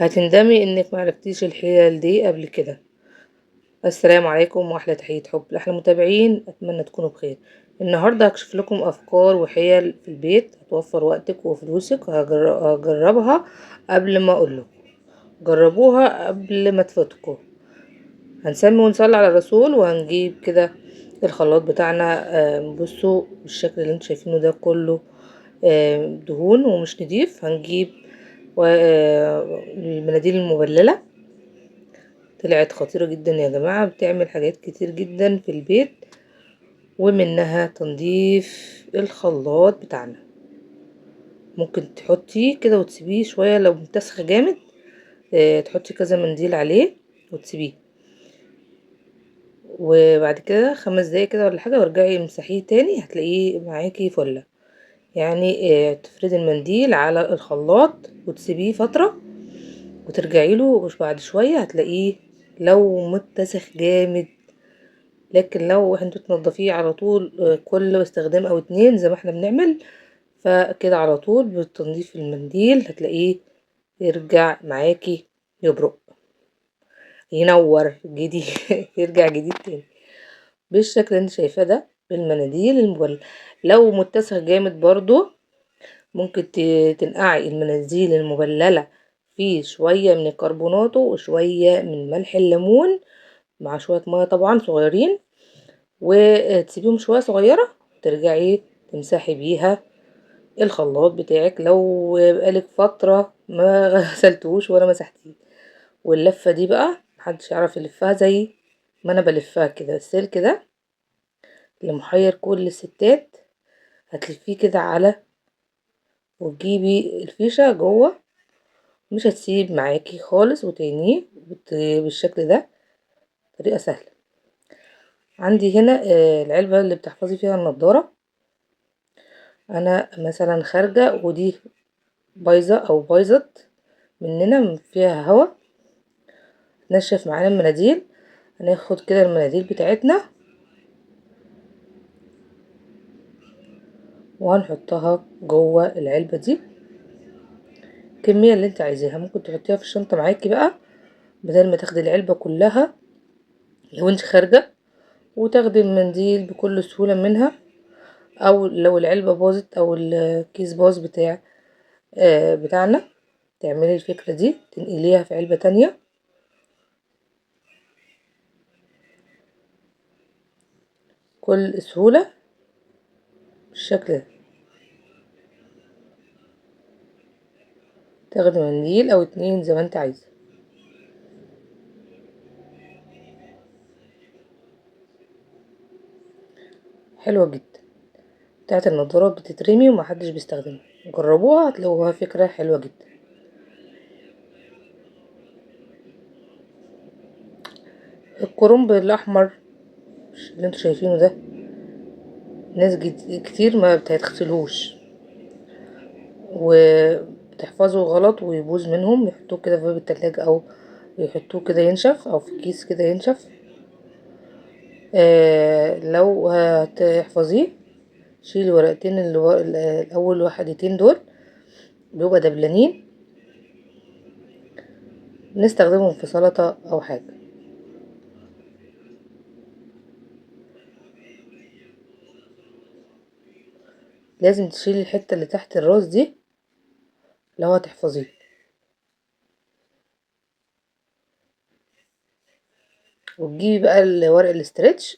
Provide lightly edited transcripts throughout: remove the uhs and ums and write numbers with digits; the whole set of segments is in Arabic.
هتندمي انك معرفتيش الحيل دي قبل كده. السلام عليكم واحلى تحية حب لاحلى متابعين، اتمنى تكونوا بخير. النهارده هكشف لكم افكار وحيل في البيت هتوفر وقتك وفلوسك، هجربها قبل ما اقولكم. جربوها قبل ما تفوتكم. هنسمي ونصلي على الرسول وهنجيب كده الخلاط بتاعنا. بصوا بالشكل اللي انتوا شايفينه ده كله دهون ومش نضيف. هنجيب المناديل المبللة، طلعت خطيرة جدا يا جماعة، بتعمل حاجات كتير جدا في البيت، ومنها تنظيف الخلاط بتاعنا. ممكن تحطيه كده وتسيبيه شوية لو متسخ جامد، تحطي كذا منديل عليه وتسيبيه، وبعد كده 5 دقايق كده ولا حاجة وارجعي امسحيه تاني هتلاقيه معاكي فلة. يعني تفردي المنديل على الخلاط وتسيبيه فترة وترجعي له مش بعد شوية هتلاقيه لو متسخ جامد. لكن لو انتوا تنضفيه على طول كل استخدام او 2 زي ما احنا بنعمل، فكده على طول بتنظيف المنديل هتلاقيه يرجع معاكي يبرق ينور جديد يرجع جديد تاني بالشكل اللي انت شايفاه ده بالمناديل المبللة. لو متسخ جامد برضو ممكن تنقعي المناديل المبللة في شوية من الكربوناتو وشوية من ملح الليمون مع شوية مية طبعا صغيرين، وتسيبيهم شوية صغيرة ترجعي تمسحي بيها الخلاط بتاعك لو بقالك فترة ما غسلتوش ولا مسحتيه. واللفة دي بقى محدش يعرف يلفها زي ما انا بلفها كده. السلك ده اللي محير كل الستات هتلفيه كده على وتجيبي الفيشة جوه، مش هتسيب معاكي خالص وتعينيه بالشكل ده. طريقة سهلة. عندي هنا العلبة اللي بتحفظي فيها النضارة. انا مثلا خارجة ودي بايظة او بايظت مننا فيها هوا، نشف معانا المناديل. هناخد كده المناديل بتاعتنا وهنحطها جوه العلبة دي الكمية اللي انت عايزاها. ممكن تحطيها في الشنطة معاكي بقى بدل ما تاخدي العلبة كلها لو انت خارجة، وتاخدي المنديل بكل سهولة منها. او لو العلبة باظت او الكيس باظ بتاعنا، تعملي الفكرة دي تنقليها في علبة تانية بكل سهولة بالشكل ده. تاخدي منديل او 2 زي ما انت عايزة. حلوة جدا. بتاعت النضارات بتترمي ومحدش بيستخدمها، جربوها هتلاقوها فكرة حلوة جدا. الكرنب الاحمر اللي انتوا شايفينه ده ناس كتير ما بتغسلهوش وبتحفظه غلط ويبوظ منهم، يحطوه كده في باب التلاجة او يحطوه كده ينشف او في كيس كده ينشف. لو هتحفظيه شيل الورقتين الاول وحدتين دول بيبقى دبلانين، نستخدمهم في سلطة او حاجة. لازم تشيلي الحتة اللي تحت الراس دي لو هتحفظيه، وتجيبي بقى الورق الاسترتش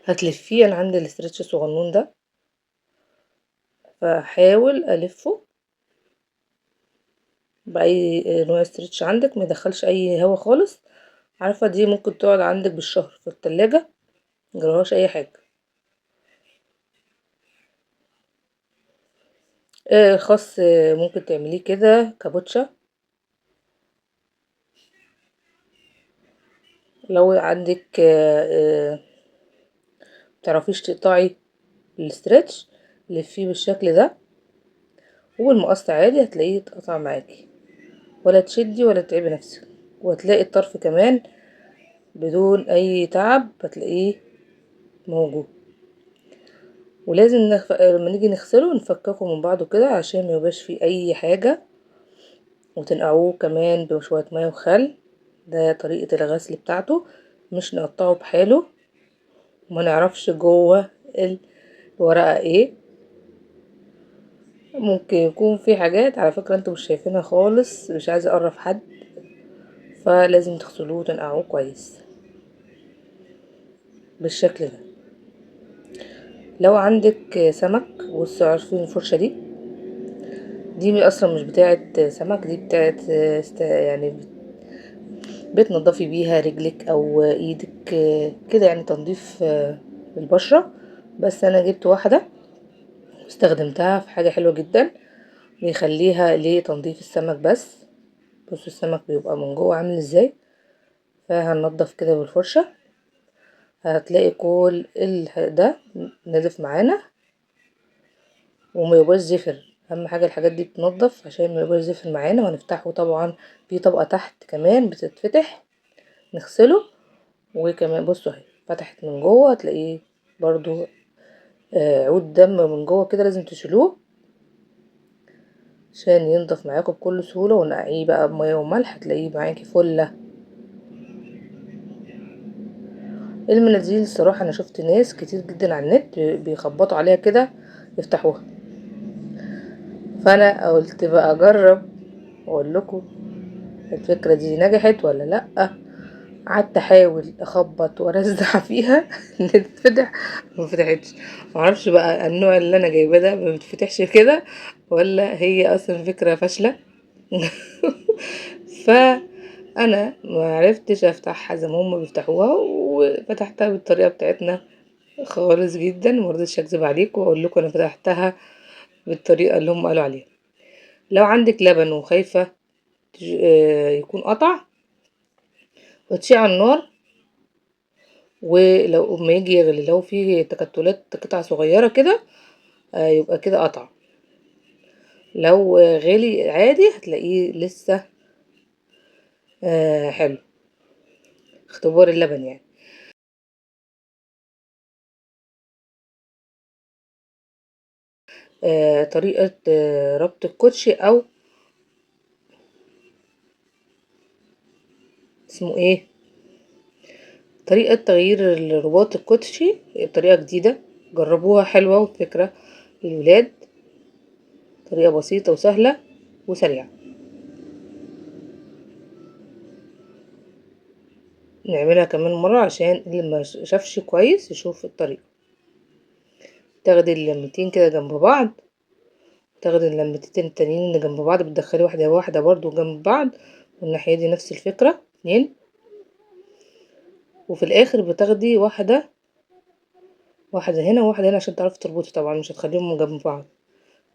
هتلفيه. انا عندي الاسترتش الصغنون ده فحاول الفه باي نوع استرتش عندك ما يدخلش اي هوا خالص. عارفه دي ممكن تقعد عندك بالشهر في التلاجة مجراهاش اي حاجه. خاص ممكن تعمليه كده كابوتشا لو عندك متعرفيش تقطعي الاسترتش لفيه بالشكل ده والمقص عادي هتلاقيه اتقطع معاكي، ولا تشدي ولا تتعبي نفسك، وهتلاقي الطرف كمان بدون اي تعب هتلاقيه موجود. ولازم لما نيجي نغسله نفككه من بعضه كده عشان ما يبقاش فيه اي حاجه وتنقعوه كمان بشوية مية وخل. ده طريقة الغسل بتاعته، مش نقطعه بحاله وما نعرفش جوه الورقة ايه. ممكن يكون في حاجات على فكرة انتوا مش شايفينها خالص، مش عايزة اقرب حد، فلازم تغسلوه وتنقعوه كويس بالشكل ده. لو عندك سمك، بصوا عارفين الفرشة دي اصلا مش بتاعت سمك، دي بتاعت يعني بتنضفي بيها رجلك او ايدك كده، يعني تنظيف للبشرة. بس انا جبت واحدة واستخدمتها في حاجة حلوة جدا، بيخليها لتنظيف السمك بس. بصوا السمك بيبقى من جوه عامل ازاي. فهننضف كده بالفرشة، هتلاقي كل ده نضف معانا وما يبقاش زفر. اهم حاجة الحاجات دي بتنضف عشان ما يبقاش زفر معانا. وهنفتحه طبعا في طبقة تحت كمان بتتفتح، نغسله. وكمان بصوا اهي فتحت من جوه، هتلاقيه برضو عود دم من جوه كده، لازم تشيلوه عشان ينضف معاكم بكل سهولة. ونقعيه بقى بمية وملح هتلاقيه معاكي فلة. المناديل الصراحة انا شفت ناس كتير جدا على النت بيخبطوا عليها كده يفتحوها، فانا قلت بقى اجرب واقول لكم الفكرة دي نجحت ولا لأ. قعدت احاول اخبط وارزع فيها ان تتفتح، ما فتحتش. معرفش بقى النوع اللي انا جايباه ده ما بتفتحش كده، ولا هي اصلا فكرة فاشلة. فانا ما عرفتش افتحها زي ما هم بيفتحوها، وفتحتها بالطريقة بتاعتنا خالص جدا. مرضتش اكذب عليكم واقول لكم انا فتحتها بالطريقة اللي هم قالوا عليها. لو عندك لبن وخايفة يكون قطع، وتشيل على النار، ولو ما يجي يغلي لو في تكتلات قطع صغيرة كده يبقى كده قطع. لو غالي عادي هتلاقيه لسه حلو. اختبار اللبن يعني. طريقة ربط الكوتشي او اسمه ايه، طريقة تغيير رباط الكوتشي، طريقة جديدة جربوها، حلوة وفكرة للولاد. طريقة بسيطة وسهلة وسريعة. نعملها كمان مرة عشان اللي ما شافش كويس يشوف الطريقة. تاخدي اللمتين كده جنب بعض، تاخدي اللمتين التانيين اللي جنب بعض بتدخلي واحدة واحدة برضو جنب بعض، والناحية دي نفس الفكرة 2. وفي الاخر بتاخدي واحدة هنا وواحدة هنا عشان تعرفي تربطي، طبعا مش هتخليهم جنب بعض،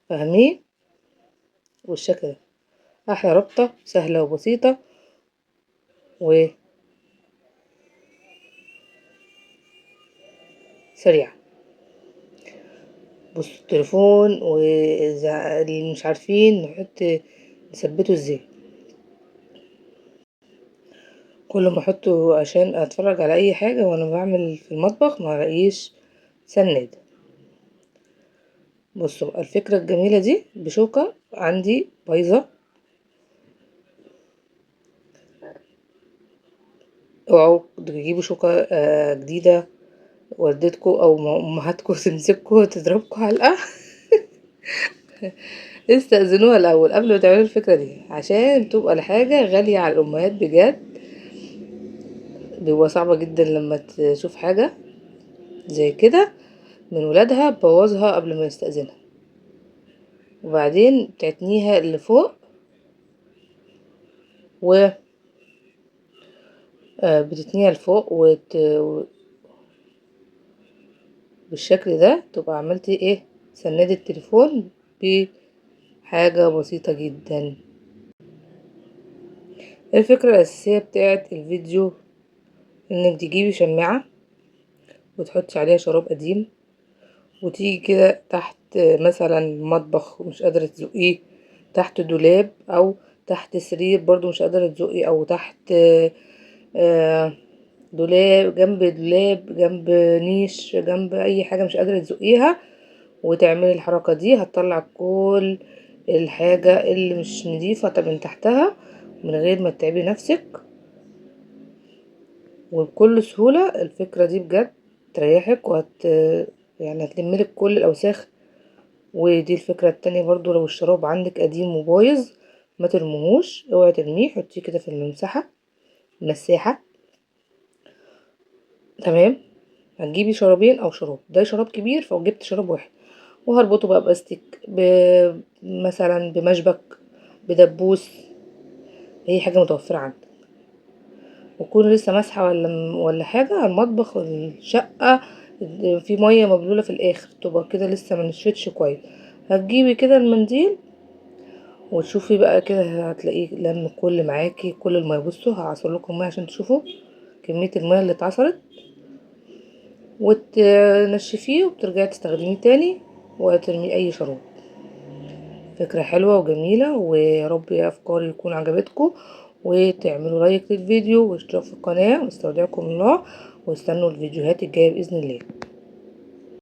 فاهمين؟ والشكل ده احلى ربطة، سهلة وبسيطة وسريعة. بصوا التليفون اللي مش عارفين نثبته ازاي، كل ما احطه عشان اتفرج على اي حاجة وانا بعمل في المطبخ ما الاقيش سند. بصوا بقى الفكرة الجميلة دي بشوكة عندي بايظة. اوعوا تجيبوا شوكة جديدة، والدتكوا او امهاتكوا تمسكوا تضربكوا علقة. استأذنوها الاول قبل ما تعملوا الفكرة دي، عشان تبقى الحاجة غالية على الامهات بجد. بيبقى صعبة جدا لما تشوف حاجة زي كده من ولادها تبوظها قبل ما يستأذنها. وبعدين تعتنيها اللي فوق و بتتنيها لفوق بالشكل ده تبقى عملتي ايه، سندي التليفون بحاجة بسيطة جدا. الفكرة الأساسية بتاعت الفيديو انك تجيبي شماعة وتحطي عليها شراب قديم، وتيجي كده تحت مثلا مطبخ مش قادرة تزقيه، تحت دولاب او تحت سرير برضو مش قادرة تزقي، او تحت آه، دولاب جنب نيش جنب اي حاجة مش قادرة تزقيها، وتعملي الحركة دي هتطلع كل الحاجة اللي مش نضيفة من تحتها من غير ما تتعبي نفسك وبكل سهولة. الفكرة دي بجد تريحك يعني هتلملك كل الاوساخ. ودي الفكرة التانية برضو، لو الشراب عندك قديم وبايظ ما ترموهوش، اوعي ترميه، حطيه كده في المساحة. تمام. هتجيبي شرابين او شراب، ده شراب كبير فجبت شراب واحد، وهربطه بقى باستيك مثلا بمشبك، بدبوس، اي حاجة متوفرة عندك، وتكون لسه ماسحة ولا حاجة على المطبخ والشقة، في مية مبلولة في الاخر تبقى كده لسه منشفتش كويس. هتجيبي كده المنديل وتشوفي بقى كده، هتلاقيه لم كل معاكي كل المية. بصوا هعصر لكم المية عشان تشوفوا كمية المية اللي اتعصرت، وتنشفيه وبترجعي تستخدميه تاني وترمي اي شراب. فكرة حلوة وجميلة، ويا رب افكاري يكون عجبتكم، وتعملوا لايك للفيديو واشتراك في القناة، واستودعكم الله، واستنوا الفيديوهات الجاية بإذن الله.